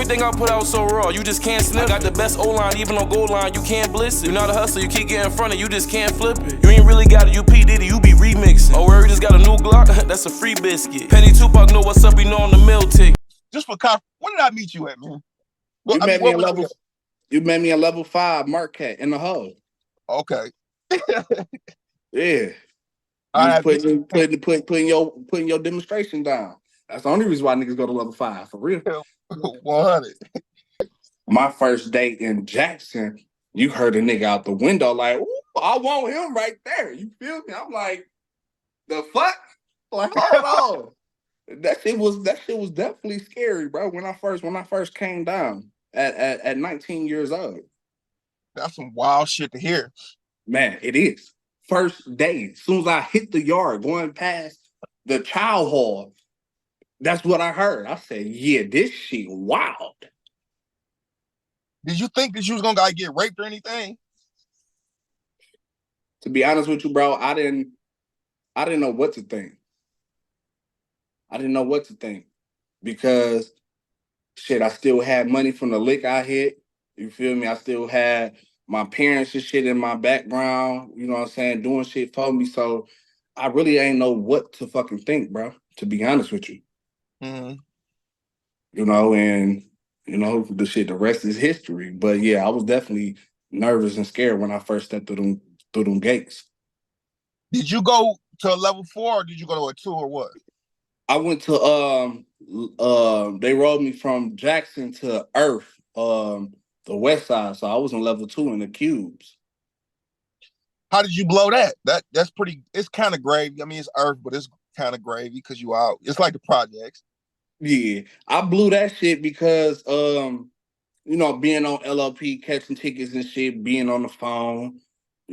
Everything I put out so raw, you just can't sniff. I got the best O-line, even on goal line, you can't bliss it. You're not a hustler, you keep getting in front of, you just can't flip it. You ain't really got it, you P. Diddy, you be remixing. Oh, where we just got a new Glock? That's a free biscuit. Penny Tupac know what's up, we know on the mill tick. Just for where did I meet you at, man? You met me in level 5 Marquette in the hole. Okay. Yeah. You putting your demonstration down. That's the only reason why niggas go to level 5, for real. 100. My first date in Jackson, you heard a nigga out the window like, ooh, I want him right there. You feel me? I'm like, the fuck? Like, hold on. That shit was definitely scary, bro. When I first came down at 19 years old. That's some wild shit to hear. Man, it is. First day, as soon as I hit the yard, going past the child hall, that's what I heard. I said, yeah, this shit wild. Did you think that you was gonna get raped or anything? To be honest with you, bro, I didn't know what to think. I didn't know what to think because shit, I still had money from the lick I hit. You feel me? I still had my parents and shit in my background, you know what I'm saying, doing shit for me. So I really ain't know what to fucking think, bro, to be honest with you. Mm-hmm. You know, and the rest is history. But yeah, I was definitely nervous and scared when I first stepped through them gates. Did you go to a level 4 or did you go to a 2 or what? I went to they rolled me from Jackson to Earth, the west side. So I was on level 2 in the cubes. How did you blow that? That's pretty, it's kind of gravy. I mean, it's Earth, but it's kind of gravy because you out. It's like the projects. Yeah. I blew that shit because being on LLP, catching tickets and shit, being on the phone,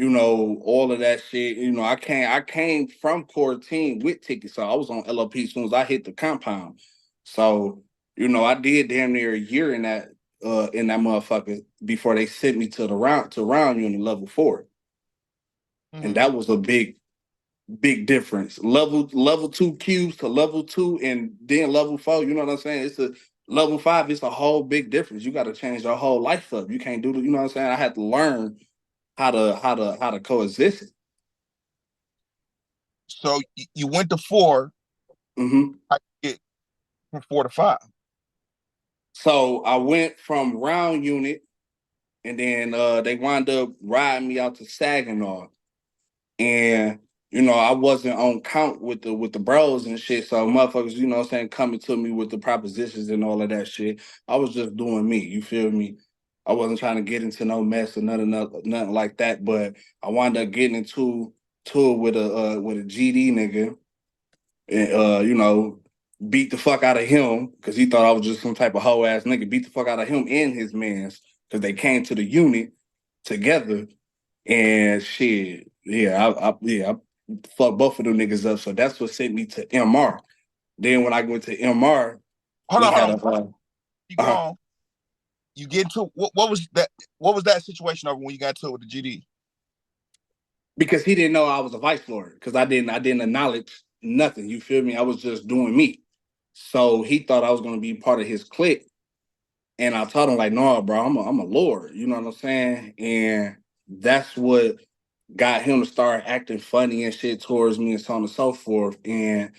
all of that shit. I came from core team with tickets, so I was on LLP as soon as I hit the compound. So, I did damn near a year in that motherfucker before they sent me to round unit level 4. Mm-hmm. And that was a big difference. Level 2 cubes to level 2 and then level 4, you know what I'm saying? It's a level 5, it's a whole big difference. You got to change your whole life up. You can't do it, you know what I'm saying? I had to learn how to coexist. So you went to 4. Mm-hmm. I get from 4 to 5. So I went from round unit, and then they wound up riding me out to Saginaw, and I wasn't on count with the bros and shit. So motherfuckers, you know what I'm saying, coming to me with the propositions and all of that shit. I was just doing me. You feel me? I wasn't trying to get into no mess or nothing like that. But I wound up getting into it with a GD nigga, and beat the fuck out of him because he thought I was just some type of hoe ass nigga. Beat the fuck out of him and his mans because they came to the unit together. And shit, I fucked both of them niggas up. So that's what sent me to MR. Then when I went to MR, hold on. You go on. You get into what was that? What was that situation over when you got to it with the GD? Because he didn't know I was a vice lord. Because I didn't acknowledge nothing. You feel me? I was just doing me. So he thought I was gonna be part of his clique. And I told him like, no, bro, I'm a lord. You know what I'm saying? And that's what got him to start acting funny and shit towards me and so on and so forth. And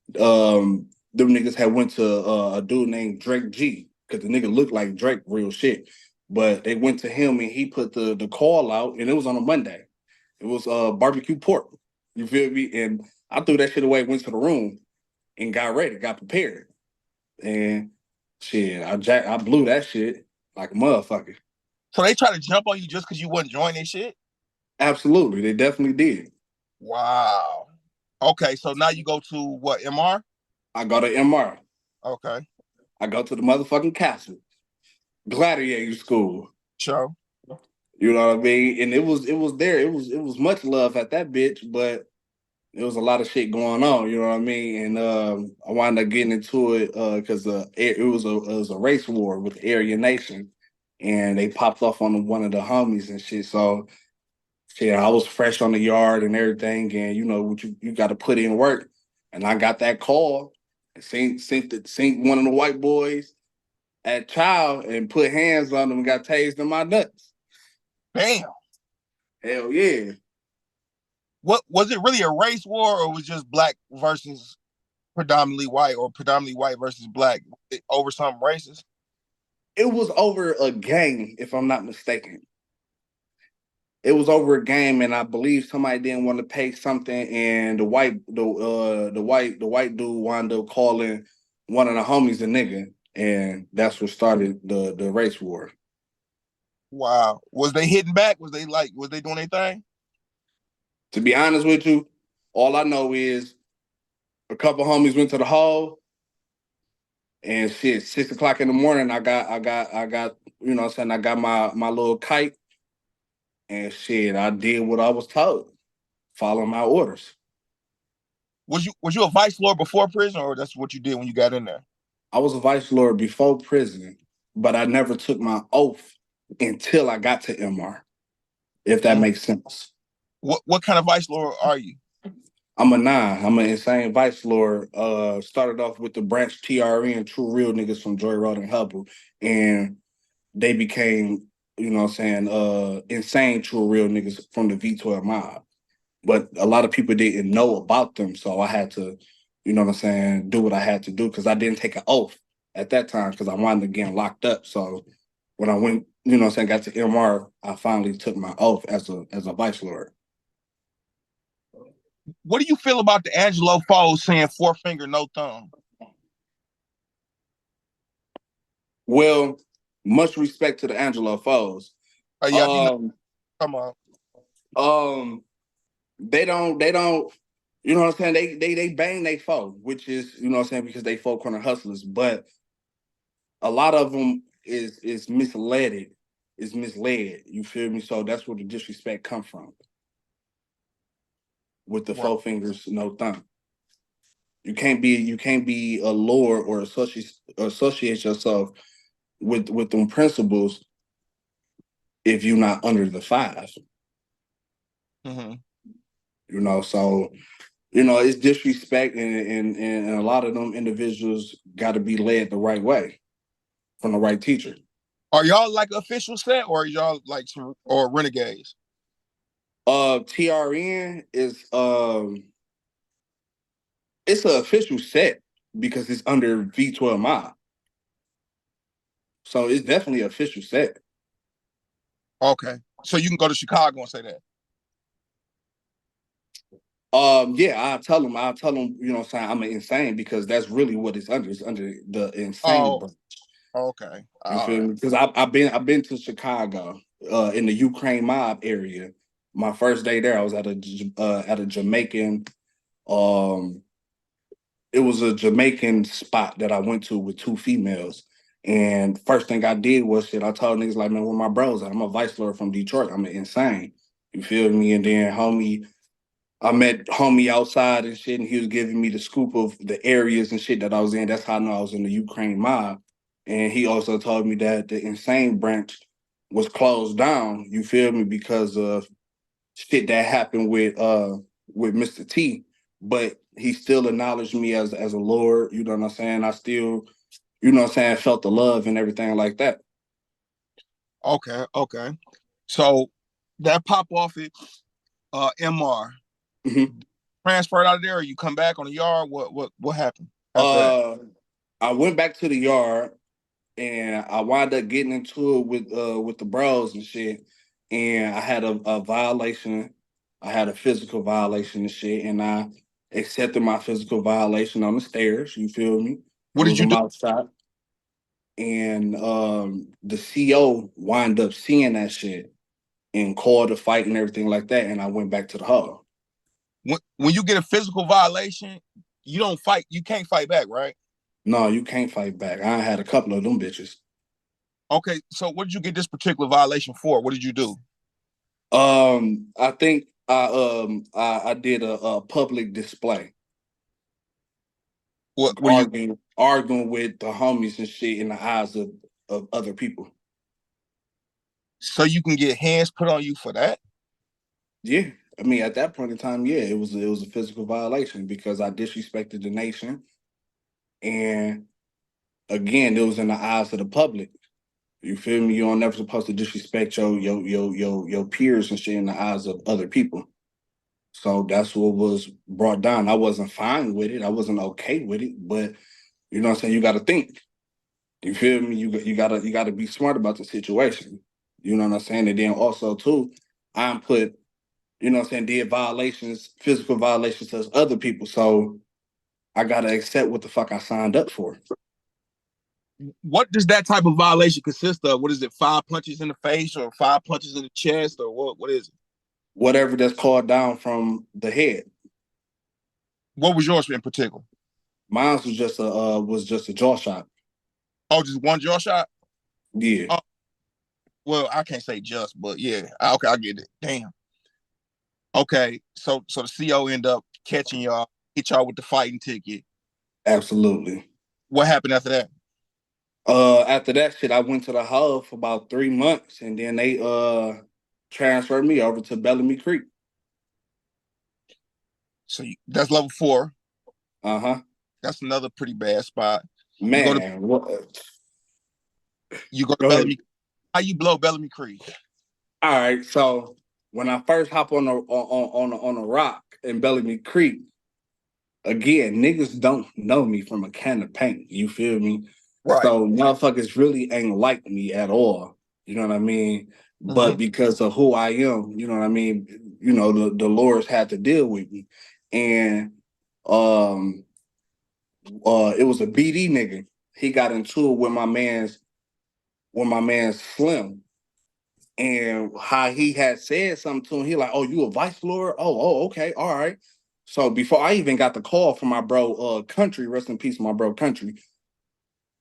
them niggas had went to a dude named Drake G, because the nigga looked like Drake real shit. But they went to him and he put the call out, and it was on a Monday. It was barbecue pork. You feel me? And I threw that shit away, went to the room and got ready, got prepared. And shit, I blew that shit like a motherfucker. So they tried to jump on you just because you wasn't joining this shit? Absolutely, they definitely did. Wow. Okay, so now you go to what, MR? I go to MR. Okay. I go to the motherfucking castle, gladiator school. Sure. You know what I mean? And it was there. It was much love at that bitch, but there was a lot of shit going on. You know what I mean? And I wound up getting into it because it was a race war with the Aryan Nation, and they popped off on one of the homies and shit. So shit, I was fresh on the yard and everything, and you got to put in work. And I got that call. Seen one of the white boys at child and put hands on them and got tased in my nuts. Damn. Hell yeah. What was it really a race war, or was just black versus predominantly white, or predominantly white versus black over some races? It was over a game, if I'm not mistaken. It was over a game, and I believe somebody didn't want to pay something, and the white dude wound up calling one of the homies a nigga, and that's what started the race war. Wow. Was they hitting back? Was they doing their thing? To be honest with you, all I know is a couple homies went to the hall, and shit, 6 o'clock in the morning, I got, you know what I'm saying, I got my little kite, and shit, I did what I was told, following my orders. Was you a vice lord before prison, or that's what you did when you got in there? I was a vice lord before prison, but I never took my oath until I got to MR, if that makes sense. What kind of vice lord are you? I'm a 9. I'm an insane vice lord. Started off with the branch TRN, True Real Niggas from Joy Road and Hubble. And they became, you know what I'm saying, insane True Real Niggas from the V12 mob. But a lot of people didn't know about them. So I had to, you know what I'm saying, do what I had to do because I didn't take an oath at that time because I wanted to get locked up. So when I went, you know what I'm saying, got to MR, I finally took my oath as a vice lord. What do you feel about the Angelo Foes saying 4 finger, no thumb? Well, much respect to the Angelo Foes. Yeah, you know, come on. They don't, you know what I'm saying? They bang they foe, which is, you know what I'm saying, because they folk corner hustlers. But a lot of them is misled. Is misled. You feel me? So that's where the disrespect come from. With the 4 fingers, no thumb. You can't be a lord or associate yourself with them principles if you're not under the 5. Mm-hmm. You know, so you know it's disrespect, and a lot of them individuals got to be led the right way from the right teacher. Are y'all like official set, or are y'all like or renegades? TRN is it's an official set because it's under V12 mob. So it's definitely an official set. Okay. So you can go to Chicago and say that. Yeah, I'll tell them, you know what I'm saying, I'm insane because that's really what it's under. It's under the insane branch. Okay. You feel me? Because I've been to Chicago, in the Ukraine mob area. My first day there, I was at a Jamaican, it was a Jamaican spot that I went to with 2 females. And first thing I did was shit, I told niggas like, man, where my bros at? I'm a vice lord from Detroit. I'm insane. You feel me? And then I met homie outside and shit, and he was giving me the scoop of the areas and shit that I was in. That's how I know I was in the Ukraine mob. And he also told me that the insane branch was closed down, you feel me, because of shit that happened with Mr. T. But he still acknowledged me as a lord, you know what I'm saying? I still, you know what I'm saying, felt the love and everything like that. Okay. So that pop off at MR. Mm-hmm. Transferred out of there, or you come back on the yard? What happened after that? I went back to the yard and I wound up getting into it with the bros and shit. And I had a violation. I had a physical violation and shit, and I accepted my physical violation on the stairs. You feel me? What It did was you a do? mouth shot. And the CO wound up seeing that shit and called a fight and everything like that. And I went back to the hall. When you get a physical violation, you don't fight. You can't fight back, right? No, you can't fight back. I had a couple of them bitches. Okay, so what did you get this particular violation for? What did you do? I think I did a public display. What were you arguing with the homies and shit in the eyes of other people. So you can get hands put on you for that? Yeah. I mean, at that point in time, yeah, it was a physical violation because I disrespected the nation and again, it was in the eyes of the public. You feel me? You're never supposed to disrespect your peers and shit in the eyes of other people. So that's what was brought down. I wasn't fine with it. I wasn't okay with it, but you know what I'm saying? You got to think. You feel me? You gotta be smart about the situation. You know what I'm saying? And then also too, I'm put, you know what I'm saying, did violations, physical violations to other people. So I gotta accept what the fuck I signed up for. What does that type of violation consist of? What is it? 5 punches in the face or 5 punches in the chest or what? What is it? Whatever that's called down from the head. What was yours in particular? Mine was just a jaw shot. Oh, just one jaw shot? Yeah. Oh, well, I can't say just, but yeah. Okay, I get it. Damn. Okay, so the CO end up catching y'all, hit y'all with the fighting ticket. Absolutely. What happened after that? After that shit, I went to the hub for about 3 months, and then they transferred me over to Bellamy Creek. So that's level 4. Uh-huh. That's another pretty bad spot. Man, You go to go ahead. Bellamy. How you blow Bellamy Creek? All right, so when I first hop on a rock in Bellamy Creek, again, niggas don't know me from a can of paint. You feel me? Right. So motherfuckers really ain't like me at all. You know what I mean? Mm-hmm. But because of who I am, you know what I mean? You know, the Lord's had to deal with me. And it was a BD nigga. He got into it with my man's Slim. And how he had said something to him, he like, "Oh, you a vice lord? Oh, okay, all right." So before I even got the call from my bro, Country, rest in peace, my bro Country,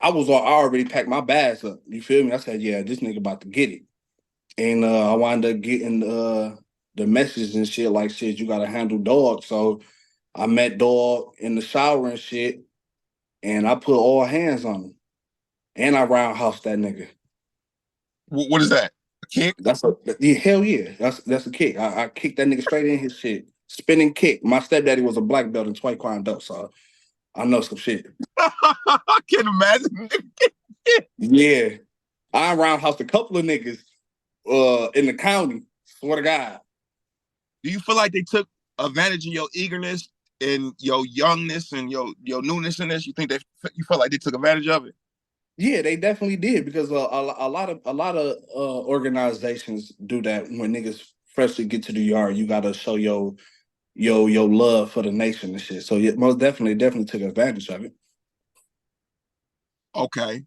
I already packed my bags up. You feel me? I said, "Yeah, this nigga about to get it." And I wound up getting the message and shit like, "Shit, you gotta handle dog." So I met dog in the shower and shit, and I put all hands on him, and I roundhouse that nigga. What is that? A kick? Hell yeah. That's a kick. I kicked that nigga straight in his shit. Spinning kick. My stepdaddy was a black belt in Taekwondo, so I know some shit. I can't imagine. Yeah. I roundhoused a couple of niggas in the county. Swear to God. Do you feel like they took advantage of your eagerness and your youngness and your newness in this? You felt like they took advantage of it? Yeah, they definitely did because a lot of organizations do that when niggas freshly get to the yard. You gotta show your love for the nation and shit. So yeah, most definitely took advantage of it. Okay.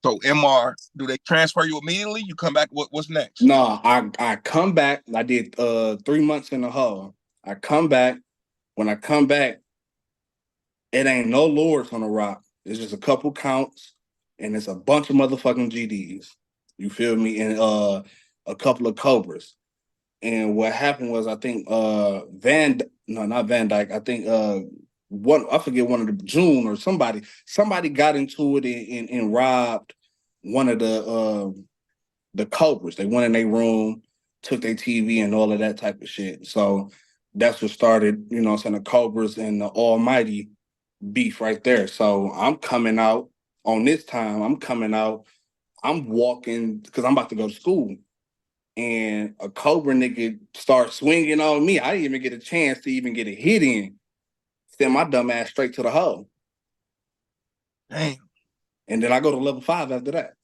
So MR, do they transfer you immediately? You come back. What's next? No, I come back. I did 3 months in the hall. I come back. When I come back, it ain't no lords on the rock. It's just a couple counts, and it's a bunch of motherfucking GDs. You feel me? And a couple of Cobras. And what happened was, I think not Van Dyke. I think I forget, one of the June or somebody got into it and robbed one of the Cobras. They went in their room, took their TV and all of that type of shit. So that's what started, you know what I'm saying, the Cobras and the Almighty beef right there. So I'm coming out on this time. I'm walking because I'm about to go to school. And a Cobra nigga starts swinging on me. I didn't even get a chance to even get a hit in. Send my dumb ass straight to the hole. Damn. And then I go to level 5 after that.